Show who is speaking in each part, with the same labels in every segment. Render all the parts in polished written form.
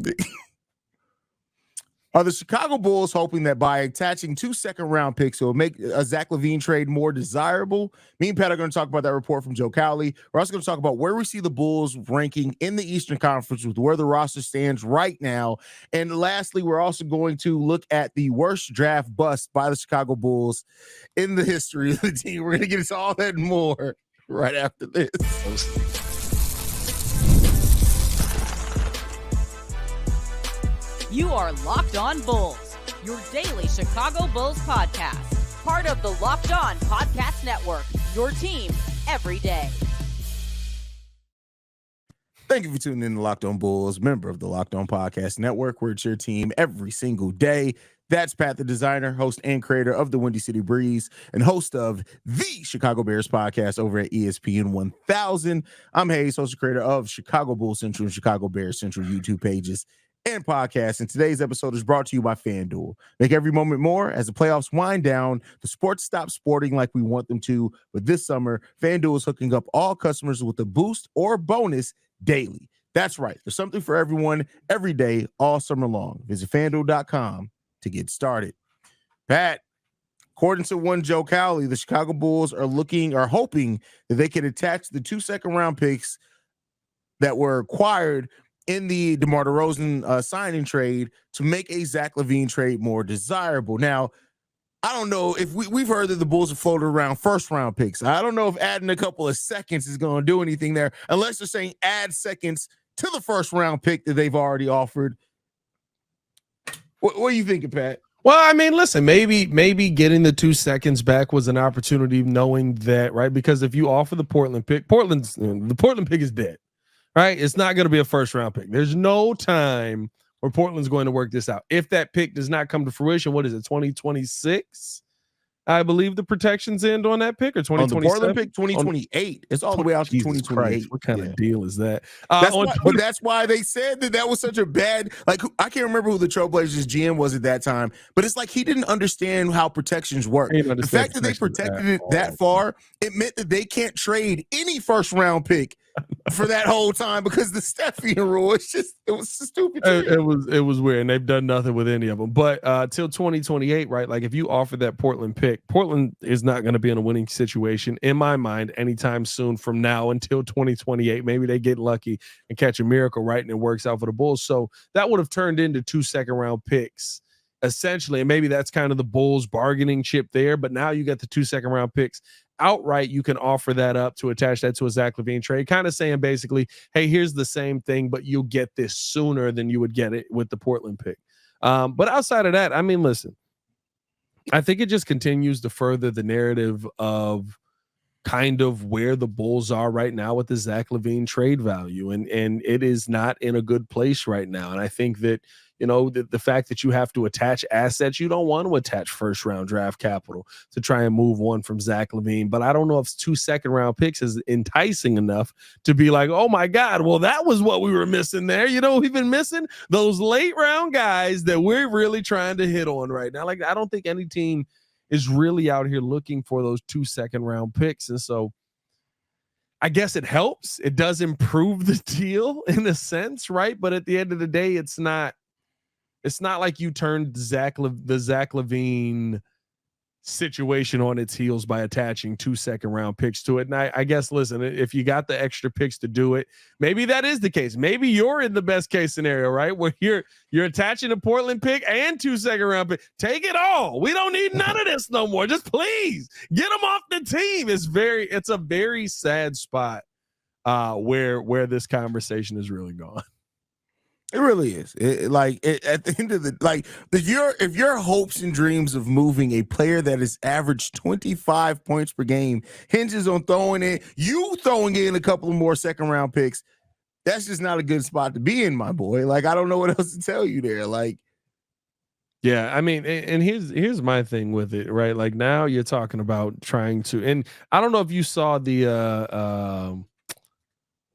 Speaker 1: pick. Are the Chicago Bulls hoping that by attaching 2 second-round picks, it will make a Zach LaVine trade more desirable? Me and Pat are going to talk about that report from Joe Cowley. We're also going to talk about where we see the Bulls ranking in the Eastern Conference with where the roster stands right now. And lastly, we're also going to look at the worst draft bust by the Chicago Bulls in the history of the team. We're going to get into all that and more right after this.
Speaker 2: You are Locked On Bulls, your daily Chicago Bulls podcast. Part of the Locked On Podcast Network, your team every day.
Speaker 1: Thank you for tuning in to Locked On Bulls, member of the Locked On Podcast Network, where it's your team every single day. That's Pat the Designer, host and creator of the Windy City Breeze, and host of the Chicago Bears podcast over at ESPN 1000. I'm Haize, host and creator of Chicago Bulls Central and Chicago Bears Central YouTube pages and podcast. And today's episode is brought to you by FanDuel. Make every moment more as the playoffs wind down. The sports stop sporting like we want them to. But this summer, FanDuel is hooking up all customers with a boost or bonus daily. That's right. There's something for everyone every day, all summer long. Visit FanDuel.com to get started. Pat, according to one Joe Cowley, the Chicago Bulls are hoping that they can attach the 2 second-round picks that were acquired in the DeMar DeRozan signing trade to make a Zach LaVine trade more desirable. Now, I don't know if we've heard that the Bulls have floated around first-round picks. I don't know if adding a couple of seconds is going to do anything there, unless they're saying add seconds to the first-round pick that they've already offered. What are you thinking, Pat?
Speaker 3: Well, I mean, listen, maybe getting the 2 seconds back was an opportunity, knowing that, right? Because if you offer the Portland pick, the Portland pick is dead. Right? It's not going to be a first-round pick. There's no time where Portland's going to work this out. If that pick does not come to fruition, what is it, 2026? I believe the protections end on that pick, or 2027?
Speaker 1: On the Portland pick, 2028. It's all the way out to 2028.
Speaker 3: What kind of deal is that?
Speaker 1: That's why they said that was such a bad, like, I can't remember who the Trailblazers GM was at that time, but it's like he didn't understand how protections work. The fact that they protected it that far, it meant that they can't trade any first-round pick for that whole time because the Stepien rule. It was stupid.
Speaker 3: It was weird, and they've done nothing with any of them. But till 2028, right? Like, if you offer that Portland pick, Portland is not going to be in a winning situation in my mind anytime soon from now until 2028. Maybe they get lucky and catch a miracle, right, and it works out for the Bulls. So that would have turned into 2 second-round picks essentially, and maybe that's kind of the Bulls' bargaining chip there. But now you got the 2 second-round picks outright. You can offer that up to attach that to a Zach LaVine trade, kind of saying basically, hey, here's the same thing, but you'll get this sooner than you would get it with the Portland pick. But outside of that, I mean, listen, I think it just continues to further the narrative of kind of where the Bulls are right now with the Zach LaVine trade value. And it is not in a good place right now. And I think that, you know, the fact that you have to attach assets, you don't want to attach first-round draft capital to try and move one from Zach LaVine. But I don't know if 2 second-round picks is enticing enough to be like, oh, my God, well, that was what we were missing there. You know, we've been missing those late-round guys that we're really trying to hit on right now. Like, I don't think any team is really out here looking for those 2 second-round picks. And so I guess it helps. It does improve the deal in a sense, right? But at the end of the day, it's not like you turned the Zach LaVine situation on its heels by attaching 2 second-round picks to it. And I guess, listen, if you got the extra picks to do it, maybe that is the case. Maybe you're in the best case scenario, right? Where you're attaching a Portland pick and 2 second-round picks. Take it all. We don't need none of this no more. Just please get them off the team. It's a very sad spot where this conversation is really gone.
Speaker 1: It really is. At the end of if your hopes and dreams of moving a player that has averaged 25 points per game hinges on throwing in a couple of more second round picks, that's just not a good spot to be in, my boy. Like, I don't know what else to tell you there. Like,
Speaker 3: yeah, I mean, and here's my thing with it, right? Like, now you're talking about trying to, and I don't know if you saw the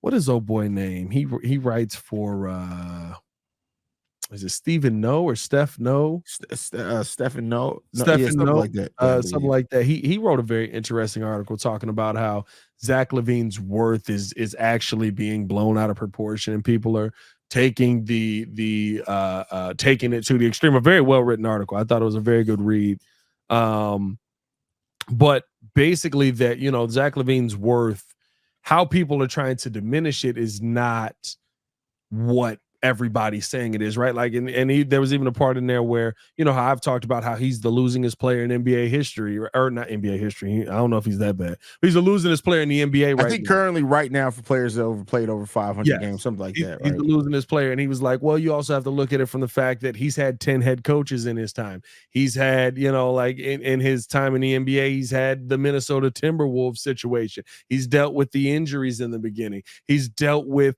Speaker 3: what is old boy name? He writes for is it Stephen No or Steph No?
Speaker 1: Stephen No.
Speaker 3: Stephen No,
Speaker 1: like that.
Speaker 3: Something like that. He wrote a very interesting article talking about how Zach LaVine's worth is actually being blown out of proportion, and people are taking taking it to the extreme. A very well written article. I thought it was a very good read. But basically that, Zach LaVine's worth, how people are trying to diminish it is not what everybody's saying it is, right? Like, there was even a part in there where, how I've talked about how he's the losingest player in NBA history, or not NBA history. I don't know if he's that bad. But he's the losingest player in the NBA right now. I think
Speaker 1: currently right now for players that played over 500 games, something like that, right?
Speaker 3: He's the losingest player. And he was like, well, you also have to look at it from the fact that he's had 10 head coaches in his time. He's had, like in his time in the NBA, he's had the Minnesota Timberwolves situation. He's dealt with the injuries in the beginning. He's dealt with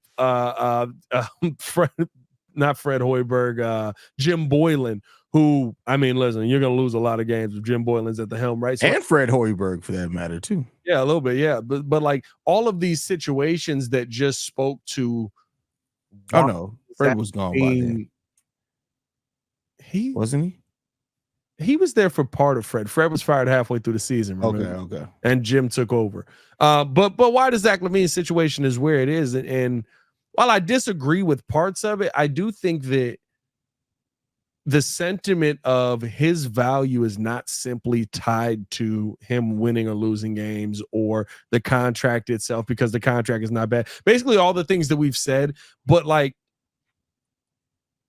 Speaker 3: not Fred Hoiberg, Jim Boylan, who, listen, you're going to lose a lot of games with Jim Boylan's at the helm, right?
Speaker 1: So, and Fred Hoiberg, for that matter, too.
Speaker 3: Yeah, a little bit, yeah. But like all of these situations that just spoke to.
Speaker 1: Oh, no. Fred was gone by then. Wasn't he?
Speaker 3: He was there for part of Fred. Fred was fired halfway through the season. Remember?
Speaker 1: Okay.
Speaker 3: And Jim took over. But why does Zach LaVine's situation is where it is? And while I disagree with parts of it, I do think that the sentiment of his value is not simply tied to him winning or losing games or the contract itself, because the contract is not bad. Basically, all the things that we've said, but like,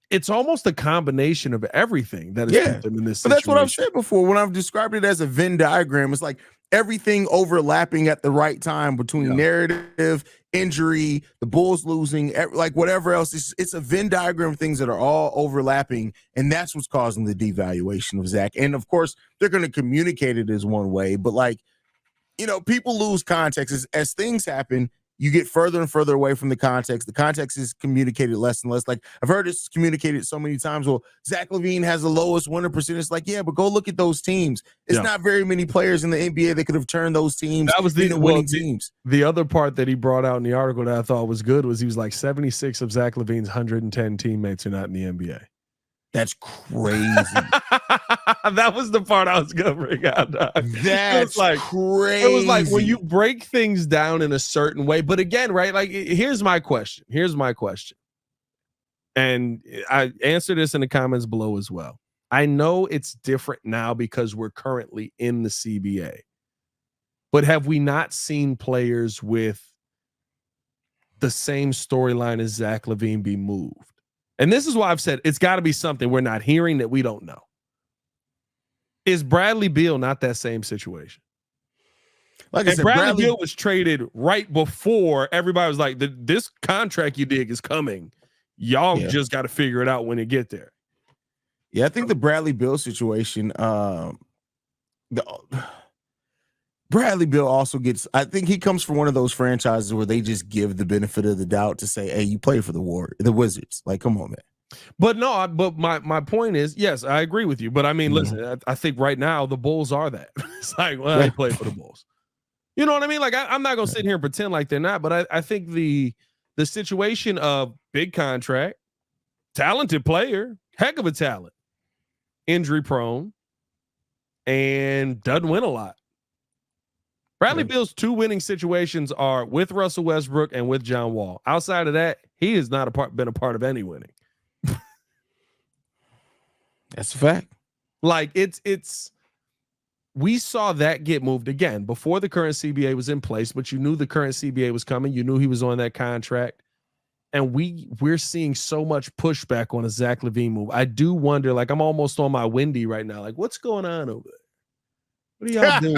Speaker 3: it's almost a combination of everything that is put them in this situation.
Speaker 1: But that's what I've said before when I've described it as a Venn diagram. It's like everything overlapping at the right time between narrative, injury, the Bulls losing, like whatever else. It's a Venn diagram of things that are all overlapping, and that's what's causing the devaluation of Zach. And of course, they're going to communicate it as one way, but like, people lose context as things happen. You get further and further away from the context. The context is communicated less and less. Like, I've heard this communicated so many times. Well, Zach LaVine has the lowest winner percentage. Like, yeah, but go look at those teams. It's not very many players in the NBA that could have turned those teams into winning teams.
Speaker 3: The other part that he brought out in the article that I thought was good was he was like 76 of Zach LaVine's 110 teammates are not in the NBA.
Speaker 1: That's crazy.
Speaker 3: That was the part I was gonna bring out.
Speaker 1: That's like crazy.
Speaker 3: It was like when you break things down in a certain way. But again, right? Like, here's my question. And I answer this in the comments below as well. I know it's different now because we're currently in the CBA. But have we not seen players with the same storyline as Zach LaVine be moved? And this is why I've said it's got to be something we're not hearing that we don't know. Is Bradley Beal not that same situation? Like I said, Bradley Beal was traded right before everybody was like, this contract you dig is coming. Y'all just got to figure it out when it get there.
Speaker 1: Yeah, I think the Bradley Beal situation, Bradley Beal also gets, I think he comes from one of those franchises where they just give the benefit of the doubt to say, hey, you play for the Wizards. Like, come on, man.
Speaker 3: But no, but my point is, yes, I agree with you. But I mean, listen, I think right now the Bulls are that. It's like, well, they play for the Bulls. You know what I mean? Like, I'm not going to sit here and pretend like they're not, but I think the situation of big contract, talented player, heck of a talent, injury prone, and doesn't win a lot. Bradley Beal's two winning situations are with Russell Westbrook and with John Wall. Outside of that, he has not been a part of any winning.
Speaker 1: That's a fact.
Speaker 3: Like, it's we saw that get moved again before the current CBA was in place, but you knew the current CBA was coming. You knew he was on that contract. And we're seeing so much pushback on a Zach LaVine move. I do wonder, like, I'm almost on my Wendy right now. Like, what's going on over there? What are y'all doing?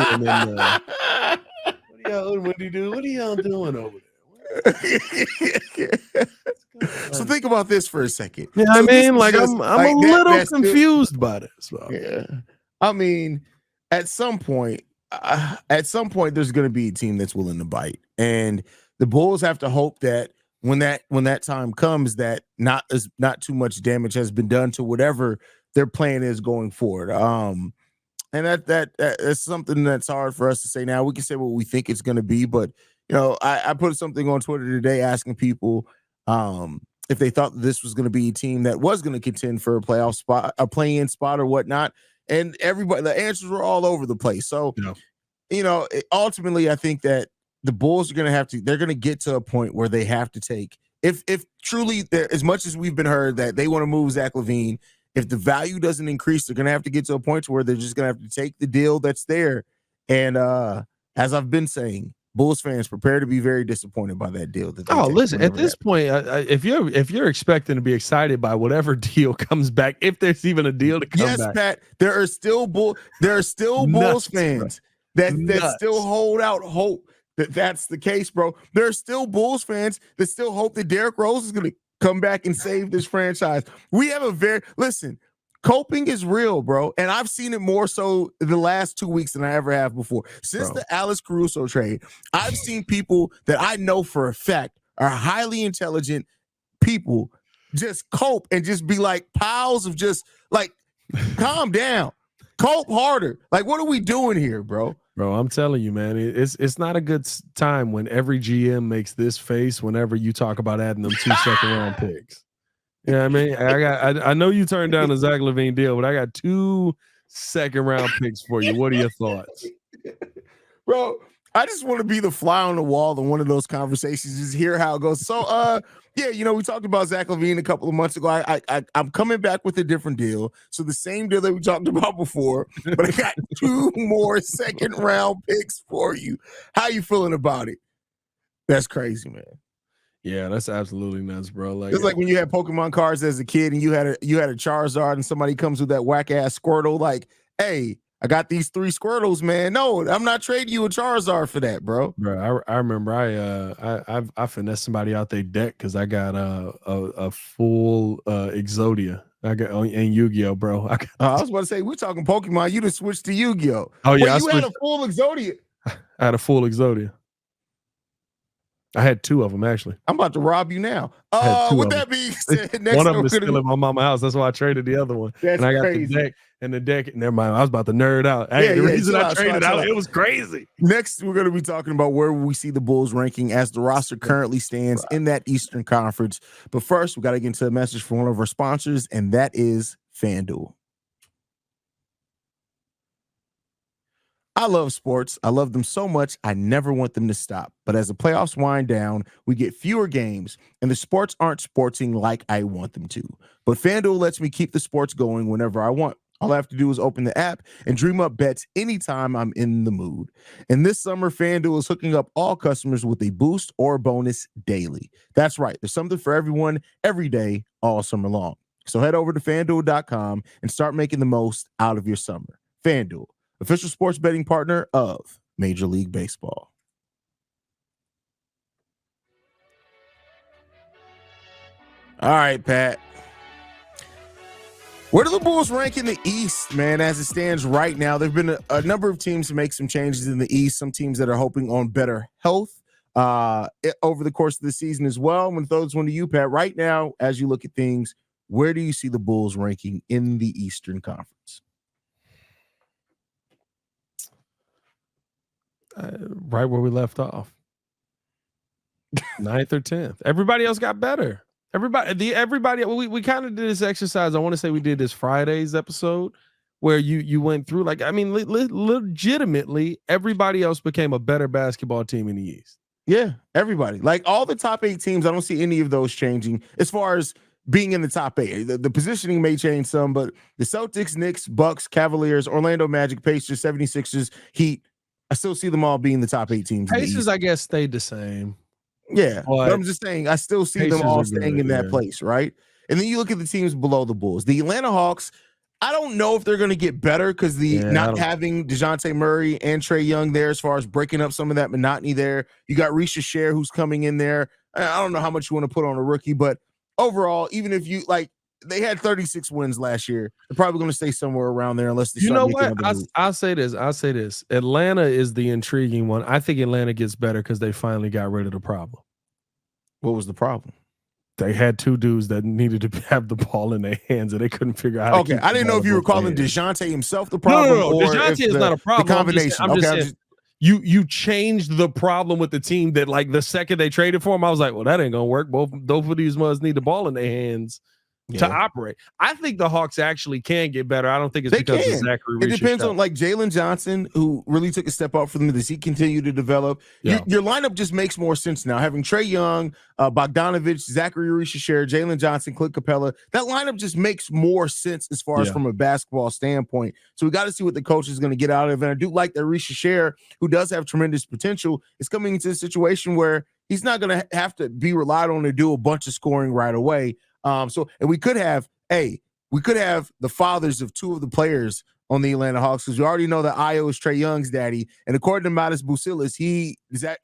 Speaker 3: What are y'all doing over there?
Speaker 1: So think about this for a second.
Speaker 3: Yeah,
Speaker 1: so
Speaker 3: I mean, like, I'm a little confused by this.
Speaker 1: Yeah, I mean, at some point, there's going to be a team that's willing to bite, and the Bulls have to hope that when that time comes, that not too much damage has been done to whatever their plan is going forward. And that's something that's hard for us to say now. We can say what we think it's going to be, but I put something on Twitter today asking people if they thought this was going to be a team that was going to contend for a playoff spot, a play-in spot, or whatnot. And everybody, the answers were all over the place. So, ultimately, I think that the Bulls are going to they're going to get to a point where they have to take if truly, as much as we've been heard that they want to move Zach LaVine, if the value doesn't increase, they're going to have to get to a point where they're just going to have to take the deal that's there. And as I've been saying, Bulls fans prepare to be very disappointed by that deal. That
Speaker 3: listen, at this point, if you're expecting to be excited by whatever deal comes back, if there's even a deal to come back,
Speaker 1: yes, Pat, there are still Bulls fans that still hold out hope that that's the case, bro. There are still Bulls fans that still hope that Derrick Rose is going to come back and save this franchise. We have coping is real, bro. And I've seen it more so the last 2 weeks than I ever have before. Since the Alex Caruso trade, I've seen people that I know for a fact are highly intelligent people just cope and just be like piles of just like, calm down, cope harder. Like, what are we doing here, bro?
Speaker 3: Bro, I'm telling you, man, it's not a good time when every GM makes this face whenever you talk about adding them 2 second-round picks. Yeah, I mean, I know you turned down the Zach LaVine deal, but I got 2 second-round picks for you. What are your thoughts,
Speaker 1: bro? I just want to be the fly on the wall in one of those conversations, just hear how it goes. So, yeah, we talked about Zach LaVine a couple of months ago. I'm coming back with a different deal. So the same deal that we talked about before, but I got 2 more second-round picks for you. How you feeling about it? That's crazy, man.
Speaker 3: Yeah, that's absolutely nuts, bro. Like,
Speaker 1: it's like when you had Pokemon cards as a kid and you had a Charizard and somebody comes with that whack-ass Squirtle, like, hey, I got these 3 Squirtles, man. No, I'm not trading you a Charizard for that, bro.
Speaker 3: Bro, I remember I finessed somebody out their deck because I got a full Exodia. I got and Yu-Gi-Oh, bro.
Speaker 1: I was about to say, we're talking Pokemon. You just switched to Yu-Gi-Oh.
Speaker 3: Oh yeah,
Speaker 1: wait, you had a full Exodia.
Speaker 3: I had a full Exodia. I had 2 of them actually.
Speaker 1: I'm about to rob you now. With that being said, next
Speaker 3: one of them is still in my mama's house. That's why I traded the other one.
Speaker 1: That's
Speaker 3: and I got
Speaker 1: crazy.
Speaker 3: the deck. Never mind. I was about to nerd out. Hey, the reason I traded out, it was crazy.
Speaker 1: Next, we're going to be talking about where we see the Bulls ranking as the roster currently stands in that Eastern Conference. But first, we got to get into a message from one of our sponsors, and that is FanDuel. I love sports. I love them so much, I never want them to stop. But as the playoffs wind down, we get fewer games, and the sports aren't sporting like I want them to. But FanDuel lets me keep the sports going whenever I want. All I have to do is open the app and dream up bets anytime I'm in the mood. And this summer, FanDuel is hooking up all customers with a boost or bonus daily. That's right. There's something for everyone, every day, all summer long. So head over to FanDuel.com and start making the most out of your summer. FanDuel, official sports betting partner of Major League Baseball. All right, Pat. Where do the Bulls rank in the East, man, as it stands right now? There have been a number of teams to make some changes in the East, some teams that are hoping on better health over the course of the season as well. I'm going to throw this one to you, Pat. Right now, as you look at things, where do you see the Bulls ranking in the Eastern Conference?
Speaker 3: Right where we left off. 9th or 10th. Everybody else got better. Everybody, we kind of did this exercise. I want to say we did this Friday's episode where you went through, like, I mean, legitimately, everybody else became a better basketball team in the East.
Speaker 1: Yeah, everybody. Like all the top 8 teams, I don't see any of those changing as far as being in the top 8. The positioning may change some, but the Celtics, Knicks, Bucks, Cavaliers, Orlando Magic, Pacers, 76ers, Heat, I still see them all being the top 8 teams.
Speaker 3: Pacers, I guess, stayed the same.
Speaker 1: Yeah, but I'm just saying, I still see them all staying in that place, right? And then you look at the teams below the Bulls. The Atlanta Hawks, I don't know if they're going to get better because not having DeJounte Murray and Trae Young there as far as breaking up some of that monotony there. You got Risha Share who's coming in there. I don't know how much you want to put on a rookie, but overall, even if you like, they had 36 wins last year. They're probably going to stay somewhere around there unless they start making
Speaker 3: what? I'll say this. Atlanta is the intriguing one. I think Atlanta gets better because they finally got rid of the problem.
Speaker 1: What was the problem?
Speaker 3: They had 2 dudes that needed to have the ball in their hands, and they couldn't figure out how to keep
Speaker 1: I didn't know if you were calling DeJounte himself the problem.
Speaker 3: No. DeJounte is not a problem.
Speaker 1: The combination.
Speaker 3: I'm just saying, you changed the problem with the team that, like, the second they traded for him, I was like, well, that ain't gonna work. Both of these mugs need the ball in their hands. to operate. I think the Hawks actually can get better. I don't think it's because of Zachary
Speaker 1: It
Speaker 3: Reese's
Speaker 1: depends
Speaker 3: shot.
Speaker 1: on like Jalen Johnson, who really took a step up for them. Does he continue to develop?
Speaker 3: Yeah.
Speaker 1: Your lineup just makes more sense now. Having Trae Young, Bogdanovich, Zachary Reese's, Jalen Johnson, Clint Capella, that lineup just makes more sense as far as from a basketball standpoint. So we got to see what the coach is going to get out of it. And I do like that Reese's, who does have tremendous potential, is coming into a situation where he's not going to have to be relied on to do a bunch of scoring right away. And we could have the fathers of two of the players on the Atlanta Hawks, because we already know that Ayo is Trae Young's daddy. And according to Matas Busilis,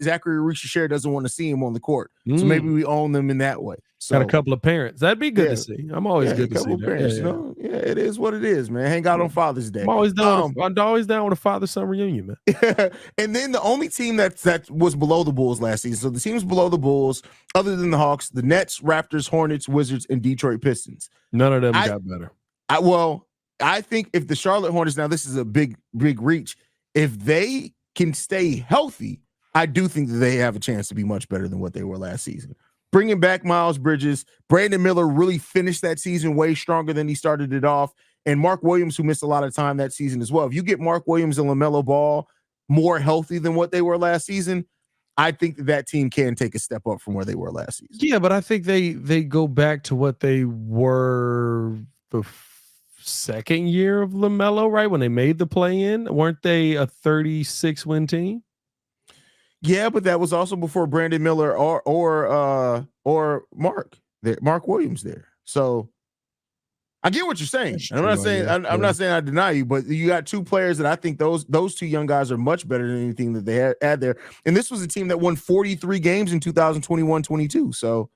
Speaker 1: Zachary Reese's doesn't want to see him on the court. So maybe we own them in that way. So,
Speaker 3: got a couple of parents. That'd be good to see. I'm always good to see that.
Speaker 1: Parents, it is what it is, man. Hang out on Father's Day.
Speaker 3: I'm always down with a father-son reunion, man.
Speaker 1: And then the only team that was below the Bulls last season. So the teams below the Bulls, other than the Hawks, the Nets, Raptors, Hornets, Wizards, and Detroit Pistons.
Speaker 3: None of them got better.
Speaker 1: I think if the Charlotte Hornets, now this is a big reach, if they can stay healthy, I do think that they have a chance to be much better than what they were last season. Bringing back Miles Bridges, Brandon Miller really finished that season way stronger than he started it off, and Mark Williams, who missed a lot of time that season as well. If you get Mark Williams and LaMelo Ball more healthy than what they were last season, I think that team can take a step up from where they were last season.
Speaker 3: Yeah, but I think they go back to what they were the second year of LaMelo, right? When they made the play-in, weren't they a 36-win team?
Speaker 1: Yeah, but that was also before Brandon Miller or Mark Williams there. So I get what you're saying. I'm not saying I deny you, but you got two players that I think those two young guys are much better than anything that they had there. And this was a team that won 43 games in 2021-22. So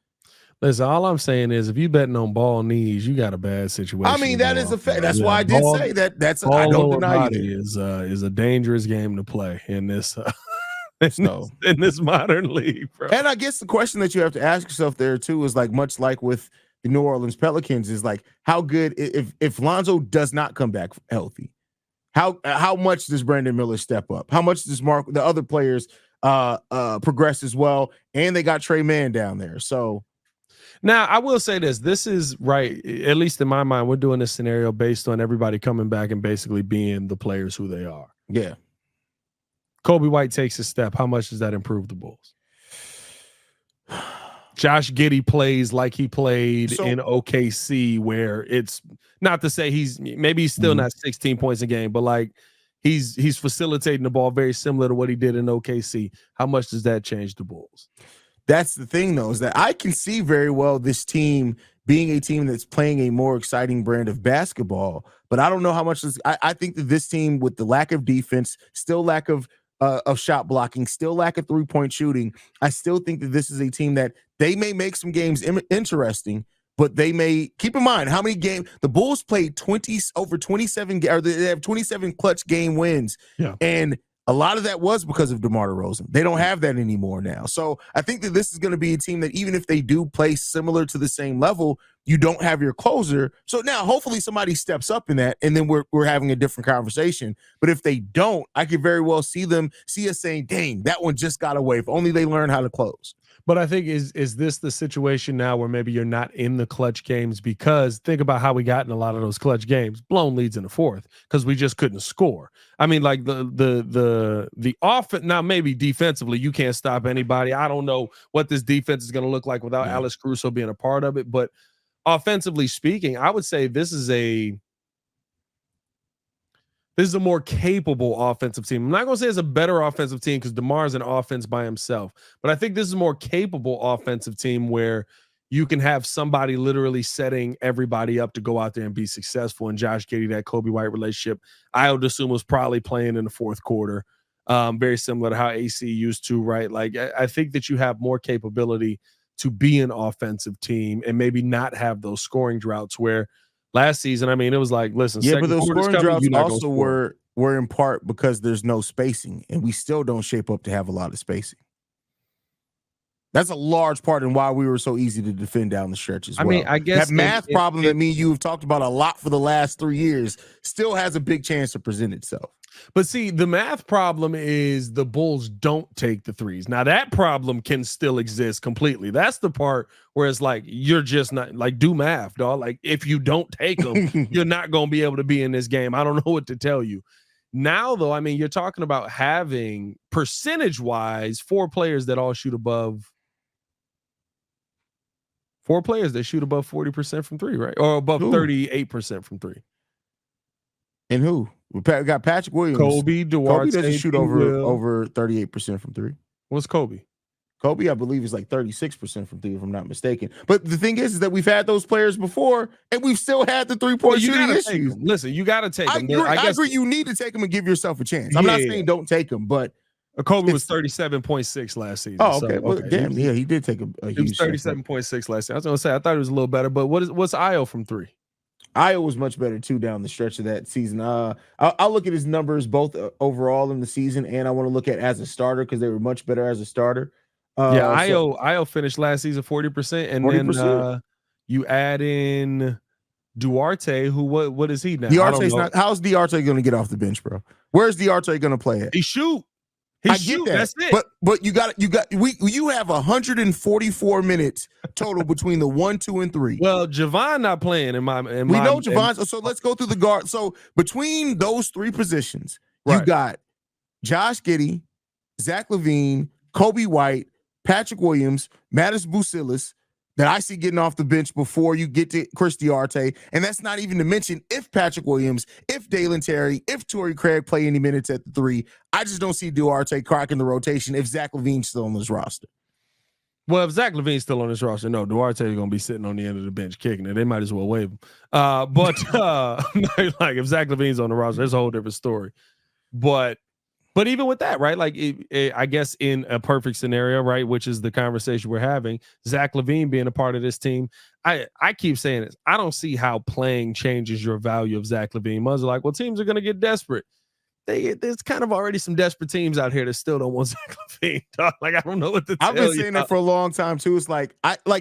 Speaker 3: listen, all I'm saying is if you betting on Ball knees, you got a bad situation.
Speaker 1: I mean, that is a fact. That's why I did say that. I don't deny you.
Speaker 3: Is a dangerous game to play in this in this modern league, bro.
Speaker 1: And I guess the question that you have to ask yourself there too is like much like with the New Orleans Pelicans is like how good if Lonzo does not come back healthy, how much does Brandon Miller step up? How much does the other players progress as well? And they got Trey Mann down there, so.
Speaker 3: Now, I will say this is right, at least in my mind, we're doing this scenario based on everybody coming back and basically being the players who they are.
Speaker 1: Yeah.
Speaker 3: Kobe White takes a step. How much does that improve the Bulls? Josh Giddey plays like he played in OKC, where it's not to say he's still not 16 points a game, but like he's facilitating the ball very similar to what he did in OKC. How much does that change the Bulls?
Speaker 1: That's the thing, though, is that I can see very well this team being a team that's playing a more exciting brand of basketball, but I don't know how much I think that this team, with the lack of defense, still lack of shot blocking, still lack of three-point shooting, I still think that this is a team that they may make some games interesting, but they may keep in mind how many games the Bulls played 27, or they have 27 clutch game wins.
Speaker 3: Yeah.
Speaker 1: And a lot of that was because of DeMar DeRozan. They don't have that anymore now. So I think that this is going to be a team that even if they do play similar to the same level, you don't have your closer. So now hopefully somebody steps up in that, and then we're having a different conversation. But if they don't, I could very well see us saying, dang, that one just got away. If only they learn how to close.
Speaker 3: But I think is this the situation now where maybe you're not in the clutch games, because think about how we got in a lot of those clutch games, blown leads in the fourth because we just couldn't score. I mean, like the offense now, maybe defensively you can't stop anybody. I don't know what this defense is going to look like without Alex Caruso being a part of it, but offensively speaking, I would say this is a more capable offensive team. I'm not going to say it's a better offensive team because DeMar is an offense by himself, but I think this is a more capable offensive team where you can have somebody literally setting everybody up to go out there and be successful. And Josh Giddey, that Kobe White relationship, I would assume was probably playing in the fourth quarter, very similar to how AC used to, right? Like I think that you have more capability to be an offensive team and maybe not have those scoring droughts where last season, I mean, it was like, listen,
Speaker 1: yeah, but those scoring droughts also were in part because there's no spacing, and we still don't shape up to have a lot of spacing. That's a large part in why we were so easy to defend down the stretch as well.
Speaker 3: I mean, I guess
Speaker 1: that math problem that me and you have talked about a lot for the last 3 years still has a big chance to present itself.
Speaker 3: But see, the math problem is the Bulls don't take the threes. Now that problem can still exist completely. That's the part where it's like, you're just not like, do math, dog. Like if you don't take them, you're not going to be able to be in this game. I don't know what to tell you. Now, though, I mean, you're talking about having percentage-wise 4 players that all shoot above 4 players that shoot above 40% from 3, right? Or above 38% from 3.
Speaker 1: And who? We got Patrick Williams.
Speaker 3: Kobe, Duarte.
Speaker 1: Kobe doesn't shoot over 38% from 3.
Speaker 3: What's Kobe?
Speaker 1: Kobe, I believe, is like 36% from 3, if I'm not mistaken. But the thing is that we've had those players before, and we've still had the 3-point shooting issues.
Speaker 3: Listen, you got to take them.
Speaker 1: I agree. You need to take them and give yourself a chance. I'm not saying don't take them, but
Speaker 3: Kobe was 37.6 last season.
Speaker 1: Oh, okay. Well, damn, yeah, he did take a huge.
Speaker 3: He was 37.6 last season. I was going to say, I thought it was a little better, but what's Io from 3?
Speaker 1: Io was much better too down the stretch of that season. I'll look at his numbers both overall in the season, and I want to look at as a starter because they were much better as a starter.
Speaker 3: Io finished last season 40%, and 40%. Then you add in Duarte, who what is he now?
Speaker 1: Duarte's not. How's Duarte going to get off the bench, bro? Where's Duarte going to play at?
Speaker 3: He shoot.
Speaker 1: I get that. That's it. But you have 144 minutes total between the 1, 2, and 3.
Speaker 3: Well, Javon not playing we
Speaker 1: know Javon. So let's go through the guard. So between those 3 positions, you got Josh Giddey, Zach LaVine, Kobe White, Patrick Williams, Mattis Bucilis, that I see getting off the bench before you get to Chris Duarte. And that's not even to mention if Patrick Williams, if Dalen Terry, if Torrey Craig play any minutes at the 3. I just don't see Duarte cracking the rotation if Zach LaVine's still on this roster.
Speaker 3: Well, if Zach LaVine's still on this roster, no, Duarte is going to be sitting on the end of the bench kicking it. They might as well waive him. But like if Zach LaVine's on the roster, that's a whole different story. But even with that, right? Like, I guess in a perfect scenario, right, which is the conversation we're having, Zach LaVine being a part of this team, I keep saying this. I don't see how playing changes your value of Zach LaVine. Muzz are like, well, teams are going to get desperate. There's kind of already some desperate teams out here that still don't want Zach LaVine. Like, I don't know what to tell you.
Speaker 1: I've been saying that for a long time, too. It's like,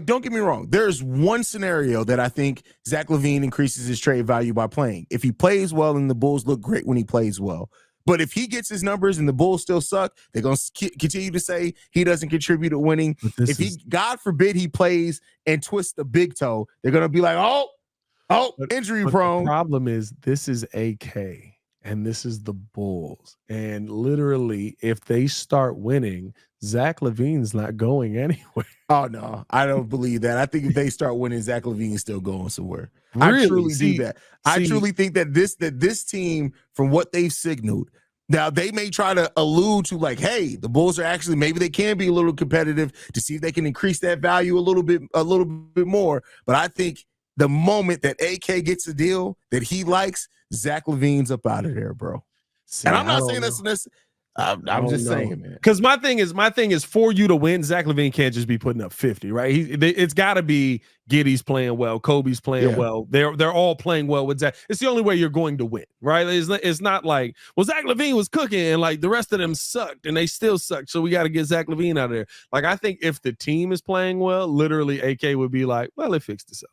Speaker 1: don't get me wrong. There's one scenario that I think Zach LaVine increases his trade value by playing. If he plays well and the Bulls look great when he plays well. But if he gets his numbers and the Bulls still suck, they're going to continue to say he doesn't contribute to winning. God forbid, he plays and twists the big toe, they're going to be like, injury prone.
Speaker 3: The problem is this is AK and this is the Bulls. And literally, if they start winning, Zach LaVine's not going anywhere.
Speaker 1: Oh, no, I don't believe that. I think if they start winning, Zach LaVine's still going somewhere.
Speaker 3: Really?
Speaker 1: I truly do that. I truly think that this team, from what they've signaled, now they may try to allude to like, hey, the Bulls are actually, maybe they can be a little competitive to see if they can increase that value a little bit more. But I think the moment that AK gets a deal that he likes, Zach LaVine's up out of there, bro. And I'm not saying this. I'm just saying, man.
Speaker 3: Because my thing is for you to win, Zach LaVine can't just be putting up 50, right? It's got to be Giddey's playing well, Kobe's playing well. They're all playing well with Zach. It's the only way you're going to win, right? It's not like, well, Zach LaVine was cooking and like the rest of them sucked and they still sucked, so we got to get Zach LaVine out of there. Like, I think if the team is playing well, literally AK would be like, well, it fixed itself.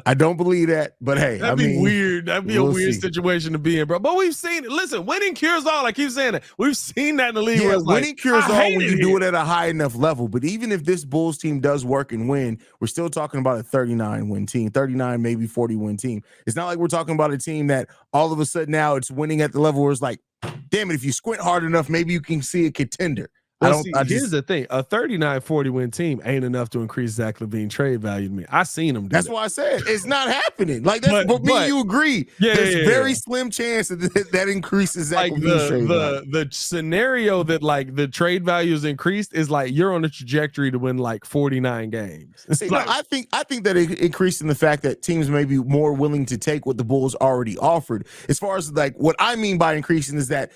Speaker 1: I don't believe that, but hey,
Speaker 3: that'd be weird. That'd be a weird situation to be in, bro. But we've seen it. Listen, winning cures all. I keep saying that. We've seen that in the league.
Speaker 1: Yeah, winning cures all when you do it at a high enough level. But even if this Bulls team does work and win, we're still talking about a 39-win team, 39, maybe 40-win team. It's not like we're talking about a team that all of a sudden now it's winning at the level where it's like, damn it, if you squint hard enough, maybe you can see a contender.
Speaker 3: Well, here's the thing. A 39-40 win team ain't enough to increase Zach LaVine trade value to me. I seen him do
Speaker 1: That's why I said it's not happening. Like that, but me and you agree. There's very slim chance that increases Zach LaVine's trade value.
Speaker 3: The scenario that like the trade value is increased is like you're on a trajectory to win like 49 games.
Speaker 1: I think that it increased in the fact that teams may be more willing to take what the Bulls already offered. As far as like what I mean by increasing is that,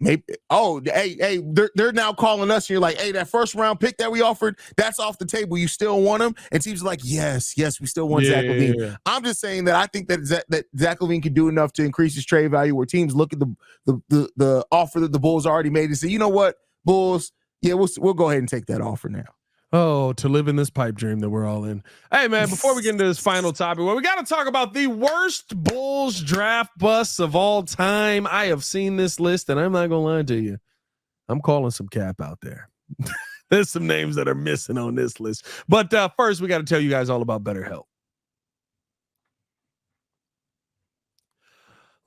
Speaker 1: Maybe. Oh, hey, they're now calling us. And you're like, hey, that first round pick that we offered, that's off the table. You still want him? And teams are like, yes, we still want Zach LaVine.
Speaker 3: Yeah.
Speaker 1: I'm just saying that I think that Zach LaVine can do enough to increase his trade value. Where teams look at the offer that the Bulls already made and say, you know what, Bulls, yeah, we'll go ahead and take that offer now.
Speaker 3: Oh, to live in this pipe dream that we're all in. Hey, man, before we get into this final topic, well, we got to talk about the worst Bulls draft busts of all time. I have seen this list, and I'm not going to lie to you. I'm calling some cap out there. There's some names that are missing on this list. But first, we got to tell you guys all about BetterHelp.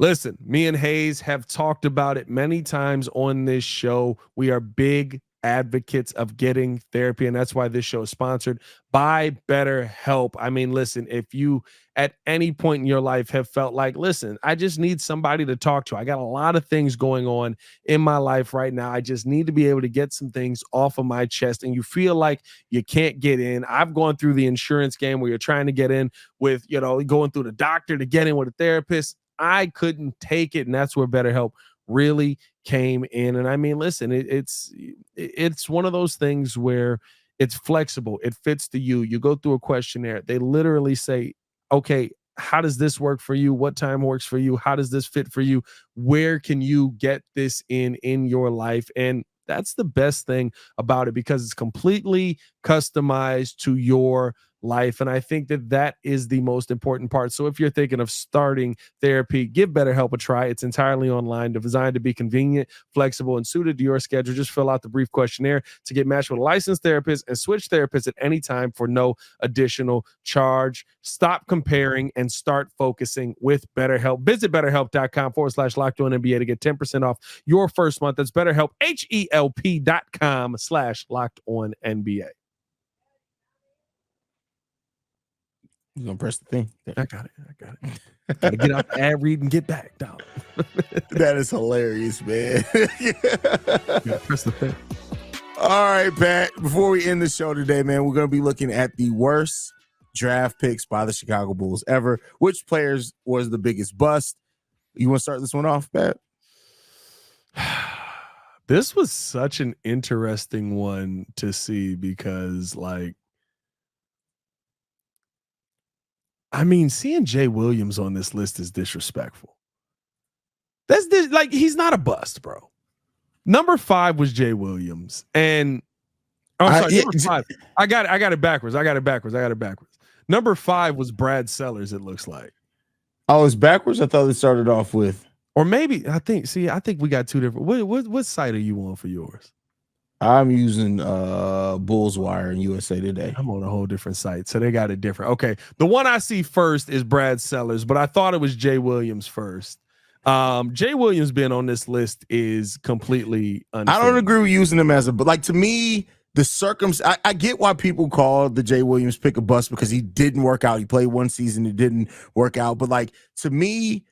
Speaker 3: Listen, me and Haize have talked about it many times on this show. We are big advocates of getting therapy, and that's why this show is sponsored by BetterHelp. I mean, listen, if you at any point in your life have felt like, listen, I just need somebody to talk to. I got a lot of things going on in my life right now. I just need to be able to get some things off of my chest, and you feel like you can't get in. I've gone through the insurance game where you're trying to get in with, going through the doctor to get in with a therapist. I couldn't take it, and that's where BetterHelp really came in. And I mean, listen, it's one of those things where it's flexible. It fits to you. You go through a questionnaire. They literally say, okay, how does this work for you? What time works for you? How does this fit for you? Where can you get this in your life? And that's the best thing about it, because it's completely customized to your life. And I think that is the most important part. So if you're thinking of starting therapy, give BetterHelp a try. It's entirely online, designed to be convenient, flexible, and suited to your schedule. Just fill out the brief questionnaire to get matched with a licensed therapist and switch therapists at any time for no additional charge. Stop comparing and start focusing with BetterHelp. Visit BetterHelp.com/LockedOnNBA to get 10% off your first month. That's BetterHelp, HELP.com/LockedOnNBA.
Speaker 1: You gonna press the thing?
Speaker 3: I got it. Gotta get out the ad read and get back, dog.
Speaker 1: That is hilarious, man.
Speaker 3: Press the thing.
Speaker 1: All right, Pat. Before we end the show today, man, we're gonna be looking at the worst draft picks by the Chicago Bulls ever. Which players was the biggest bust? You want to start this one off, Pat?
Speaker 3: This was such an interesting one to see because, seeing Jay Williams on this list is disrespectful. He's not a bust, bro. Number 5 was Jay Williams, and number 5. I got it backwards. Number 5 was Brad Sellers. It looks like.
Speaker 1: Oh, it's backwards. I thought it started off with,
Speaker 3: or maybe I think we got two different. What site are you on for yours?
Speaker 1: I'm using Bulls Wire and USA Today.
Speaker 3: I'm on a whole different site, so they got it different. Okay, the one I see first is Brad Sellers, but I thought it was Jay Williams first. Jay Williams being on this list is completely unfair.
Speaker 1: I don't agree with using him as to me, the I get why people call the Jay Williams pick a bust because he didn't work out. He played one season, it didn't work out. But to me,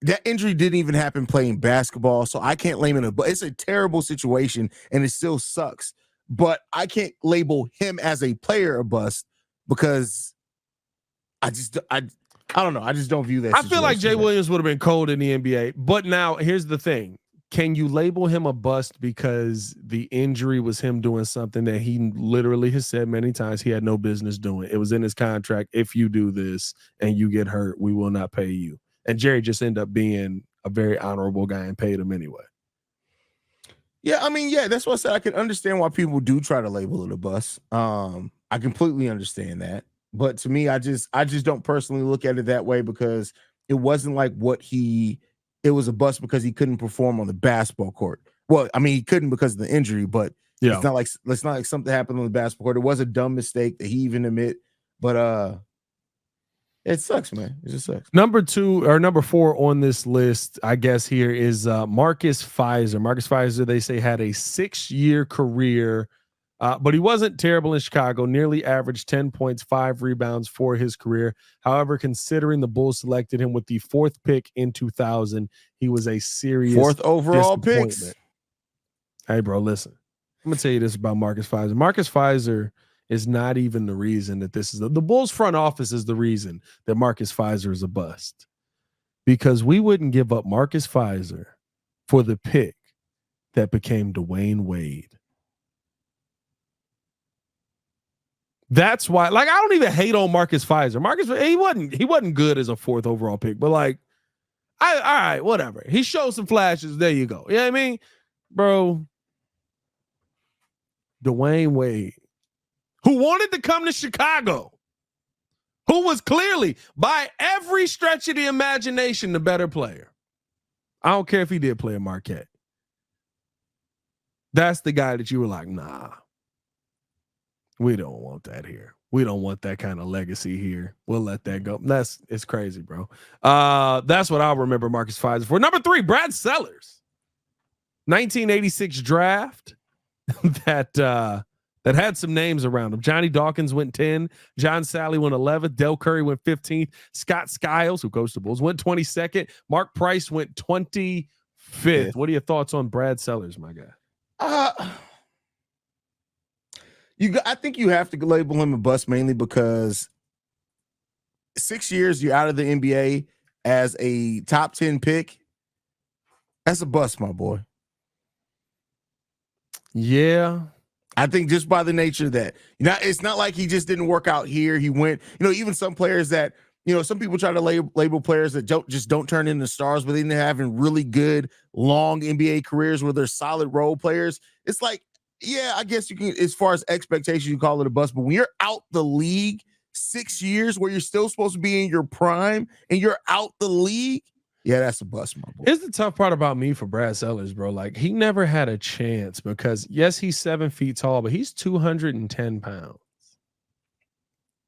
Speaker 1: that injury didn't even happen playing basketball, so I can't blame it. But it's a terrible situation, and it still sucks. But I can't label him as a player a bust because I don't know. I just don't view that.
Speaker 3: I feel like Jay Williams would have been cold in the NBA. But now here's the thing: can you label him a bust because the injury was him doing something that he literally has said many times he had no business doing? It was in his contract. If you do this and you get hurt, we will not pay you. And Jerry just ended up being a very honorable guy and paid him anyway.
Speaker 1: Yeah, that's what I said. I can understand why people do try to label it a bust. I completely understand that. But to me, I just don't personally look at it that way because it wasn't like it was a bust because he couldn't perform on the basketball court. Well, he couldn't because of the injury, but it's not like something happened on the basketball court. It was a dumb mistake that he even admit, but it sucks, man. It just sucks.
Speaker 3: Number 4 on this list, I guess, here is Marcus Fizer. Marcus Fizer, they say, had a 6-year career, but he wasn't terrible in Chicago. Nearly averaged 10 points, 5 rebounds for his career. However, considering the Bulls selected him with the 4th pick in 2000, he was a serious
Speaker 1: 4th overall pick.
Speaker 3: Hey, bro, listen. I'm going to tell you this about Marcus Fizer. Marcus Fizer is not even the reason that this is the Bulls front office is the reason that Marcus Fizer is a bust, because we wouldn't give up Marcus Fizer for the pick that became Dwayne Wade. That's why, like, I don't even hate on Marcus Fizer. Marcus, he wasn't good as a 4th overall pick, but like, all right, whatever. He showed some flashes. There you go. You know what I mean? Bro, Dwayne Wade, who wanted to come to Chicago, who was clearly, by every stretch of the imagination, the better player. I don't care if he did play at Marquette. That's the guy that you were like, nah, we don't want that here. We don't want that kind of legacy here. We'll let that go. It's crazy, bro. That's what I'll remember Marcus Fizer for. Number 3, Brad Sellers. 1986 draft that had some names around him. Johnny Dawkins went 10. John Sally went 11th. Del Curry went 15th. Scott Skiles, who coached the Bulls, went 22nd. Mark Price went 25th. What are your thoughts on Brad Sellers, my guy?
Speaker 1: I think you have to label him a bust mainly because 6 years you're out of the NBA as a top 10 pick. That's a bust, my boy.
Speaker 3: Yeah.
Speaker 1: I think just by the nature that, it's not like he just didn't work out here. He went, even some players that, some people try to label players that don't turn into stars, but then they're having really good long NBA careers where they're solid role players. It's like, yeah, I guess you can, as far as expectations, you call it a bust. But when you're out the league 6 years where you're still supposed to be in your prime and you're out the league, yeah, that's a bust, my boy.
Speaker 3: Here's the tough part about me for Brad Sellers, bro. Like, he never had a chance because, yes, he's 7 feet tall, but he's 210 pounds.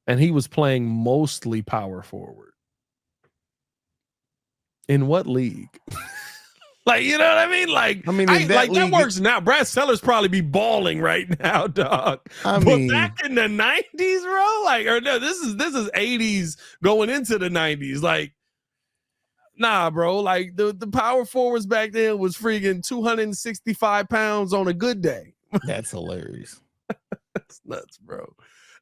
Speaker 3: And he was playing mostly power forward. In what league? Like, you know what I mean? Like, that works now. Brad Sellers probably be balling right now, dog. But back in the 90s, bro, like, or no, this is 80s going into the 90s. Like, nah, bro. Like, the power forwards back then was freaking 265 pounds on a good day.
Speaker 1: That's hilarious.
Speaker 3: That's nuts, bro.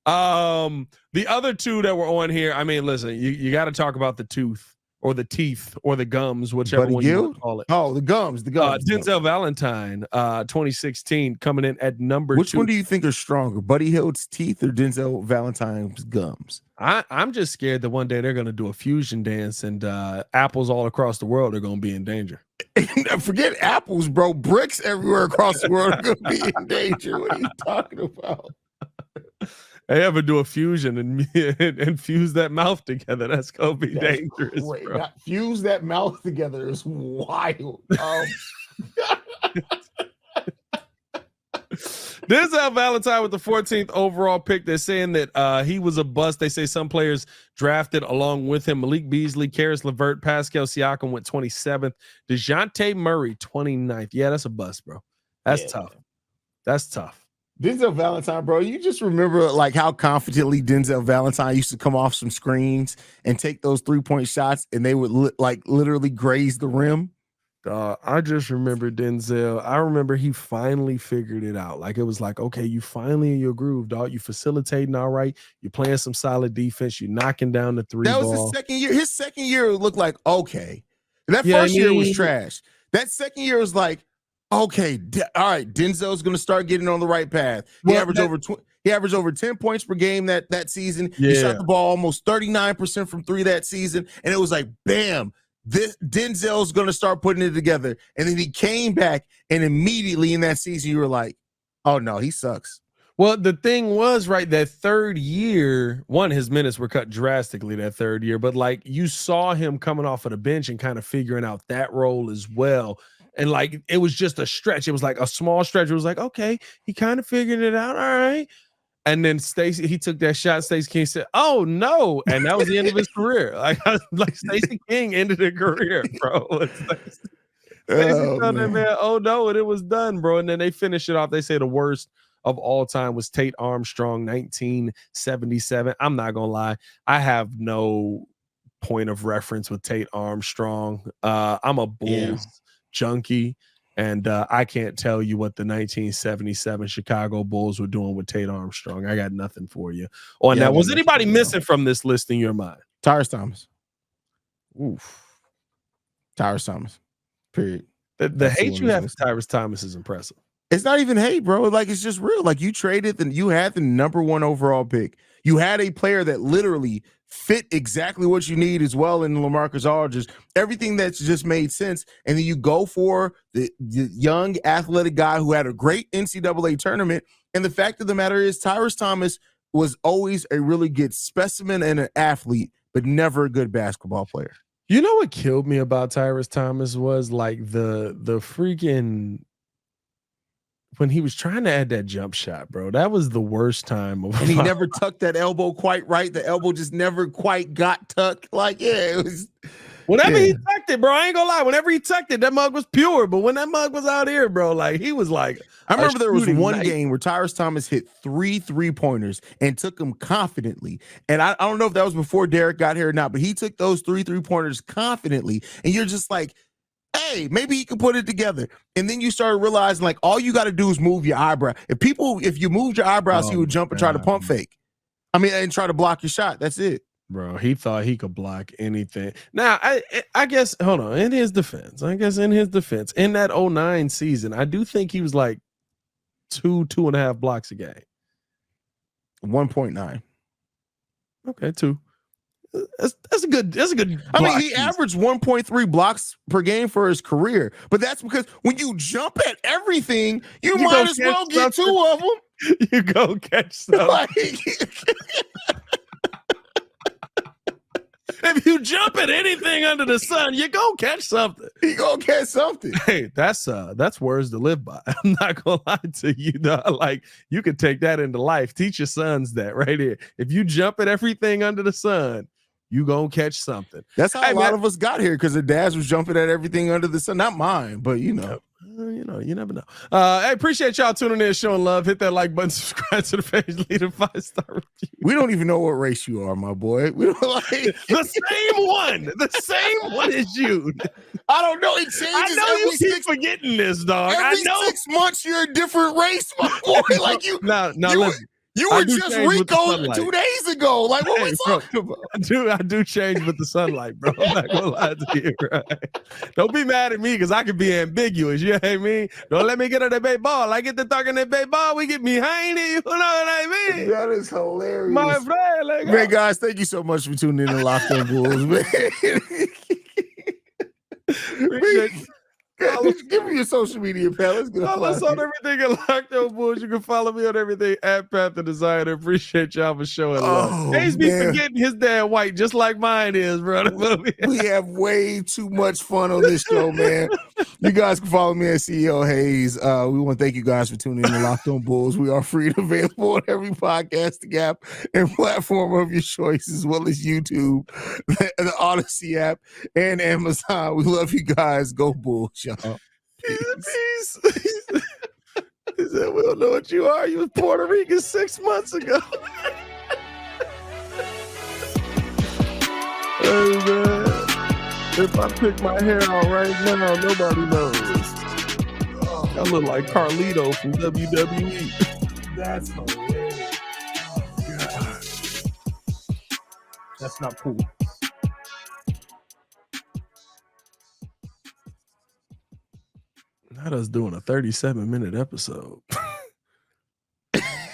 Speaker 3: The other two that were on here, I mean, listen, you got to talk about the tooth. Or the teeth, or the gums, whichever one you want to call it.
Speaker 1: Oh, the gums.
Speaker 3: Denzel Valentine, 2016, coming in at number 2.
Speaker 1: Which one do you think are stronger, Buddy Hield's teeth or Denzel Valentine's gums?
Speaker 3: I'm just scared that one day they're going to do a fusion dance and apples all across the world are going to be in danger.
Speaker 1: Forget apples, bro. Bricks everywhere across the world are going to be in danger. What are you talking about?
Speaker 3: They ever do a fusion and fuse that mouth together, that's gonna be dangerous. Bro.
Speaker 1: Fuse that mouth together is wild.
Speaker 3: Denzel Valentine with the 14th overall pick. They're saying that he was a bust. They say some players drafted along with him. Malik Beasley, Karis LeVert, Pascal Siakam went 27th. DeJounte Murray, 29th. Yeah, that's a bust, bro. That's tough. That's tough.
Speaker 1: Denzel Valentine, bro, you just remember like how confidently Denzel Valentine used to come off some screens and take those 3-point shots and they would literally graze the rim.
Speaker 3: I just remember Denzel. I remember he finally figured it out. Like, it was like, okay, you finally in your groove, dog. You facilitating all right. You're playing some solid defense. You're knocking down the 3
Speaker 1: ball. That was his second year. His second year looked like, okay. That first year was trash. That second year was like, okay, all right, Denzel's going to start getting on the right path. He averaged over 10 points per game that season. Yeah. He shot the ball almost 39% from 3 that season. And it was like, bam, Denzel's going to start putting it together. And then he came back, and immediately in that season, you were like, oh, no, he sucks.
Speaker 3: Well, the thing was, right, that third year, his minutes were cut drastically that third year. But, like, you saw him coming off of the bench and kind of figuring out that role as well. And like, it was just a stretch. It was like a small stretch. It was like, okay, he kind of figured it out. All right. And then he took that shot. Stacey King said, oh no. And that was the end of his career. Like Stacey King ended her career, bro. Stacey done that, man. Oh no. And it was done, bro. And then they finished it off. They say the worst of all time was Tate Armstrong, 1977. I'm not going to lie. I have no point of reference with Tate Armstrong. I'm a Bulls junkie, and I can't tell you what the 1977 Chicago Bulls were doing with Tate Armstrong. I got nothing for you on that. Was anybody missing from this list in your mind?
Speaker 1: Tyrese Thomas. Oof. Tyrese Thomas. Period.
Speaker 3: The hate you have for Tyrese Thomas is impressive.
Speaker 1: It's not even hate, bro. Like, it's just real. Like, you traded and you had the number 1 overall pick. You had a player that literally fit exactly what you need as well in LaMarcus Aldridge. Everything that's just made sense. And then you go for the young athletic guy who had a great NCAA tournament. And the fact of the matter is Tyrese Thomas was always a really good specimen and an athlete, but never a good basketball player.
Speaker 3: You know what killed me about Tyrese Thomas was like the freaking when he was trying to add that jump shot, bro. That was the worst time.
Speaker 1: And he never tucked that elbow quite right. The elbow just never quite got tucked. Like, yeah, it was.
Speaker 3: Whenever he tucked it, bro, I ain't gonna lie. Whenever he tucked it, that mug was pure. But when that mug was out here, bro, like he was like,
Speaker 1: I remember there was one game where Tyrese Thomas hit 3 3-pointers and took them confidently. And I don't know if that was before Derek got here or not, but he took those 3 3-pointers confidently. And you're just like, hey, maybe he can put it together. And then you started realizing, like, all you got to do is move your eyebrow. If you moved your eyebrows, he would jump and try to pump fake. I mean, and try to block your shot. That's it.
Speaker 3: Bro, he thought he could block anything. Now, I guess, hold on, in his defense, in that 09 season, I do think he was like 2.5 blocks a game.
Speaker 1: 1.9.
Speaker 3: Okay, 2. That's a good.
Speaker 1: I mean, he averaged 1.3 blocks per game for his career, but that's because when you jump at everything, you might as well get 2 of them.
Speaker 3: You go catch something. If you jump at anything under the sun, you go catch something.
Speaker 1: You go catch something.
Speaker 3: Hey, that's words to live by. I'm not gonna lie to you, dog. Like, you could take that into life. Teach your sons that right here. If you jump at everything under the sun, you gonna catch something.
Speaker 1: That's how a lot of us got here, because the dads was jumping at everything under the sun. Not mine, but you know.
Speaker 3: You never know. I appreciate y'all tuning in, showing love. Hit that like button, subscribe to the page, leave a 5-star review.
Speaker 1: We don't even know what race you are, my boy. We don't like
Speaker 3: the same one. The same one as you.
Speaker 1: I don't know. It changes.
Speaker 3: I know you keep forgetting this, dog.
Speaker 1: Every
Speaker 3: I know.
Speaker 1: 6 months you're a different race, my boy. Like you.
Speaker 3: No, listen.
Speaker 1: You were just Rico 2 days ago. Like, what we talking about?
Speaker 3: I do change with the sunlight, bro. I'm not gonna lie to you, right? Don't be mad at me, because I could be ambiguous. You know what I mean? Don't let me get on that baseball. I get to talking that baseball, we get behind it. You know what I mean?
Speaker 1: That is hilarious.
Speaker 3: My friend, like,
Speaker 1: man, guys, thank you so much for tuning in to Locked On Bulls, man. Give me your social media, pal. Let's get
Speaker 3: follow us on everything at Locked On Bulls. You can follow me on everything at Pat The Designer. Appreciate y'all for showing love. Haize be forgetting his dad white, just like mine is, brother.
Speaker 1: We have way too much fun on this show, man. You guys can follow me at CEO Haize. We want to thank you guys for tuning in to Locked On Bulls. We are free and available on every podcasting app and platform of your choice, as well as YouTube, the Odyssey app, and Amazon. We love you guys. Go Bulls, y'all.
Speaker 3: Peace. He said, we don't know what you are. You was Puerto Rican 6 months ago. Hey, man. If I pick my hair out right now, nobody knows. I look like Carlito from WWE.
Speaker 1: That's hilarious. Oh, God. That's not cool.
Speaker 3: Not us doing a 37-minute episode.